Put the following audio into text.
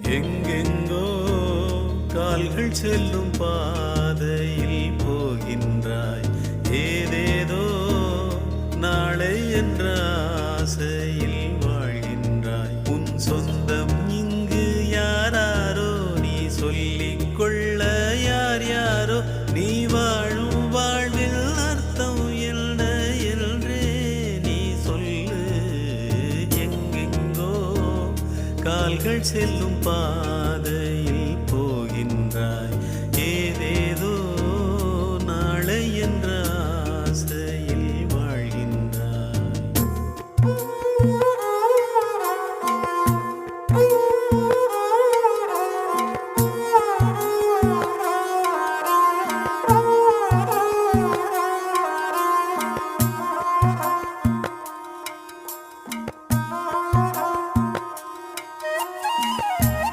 எங்கெங்கோ கால்கள் செல்லும் பாதையில் போகின்றாய். ஏதேதோ நாளை என்ற ஆசையில் வாழ்கின்றாய். உன் சொந்தம் இங்கு யாராரோ நீ சொல்லிக் கொள்ள யார் யாரோ. நீ வாழும் வாழ்வில் அர்த்தம் என்ன என்றே நீ சொல்லு. எங்கெங்கோ கால்கள் செல்லும் பாதை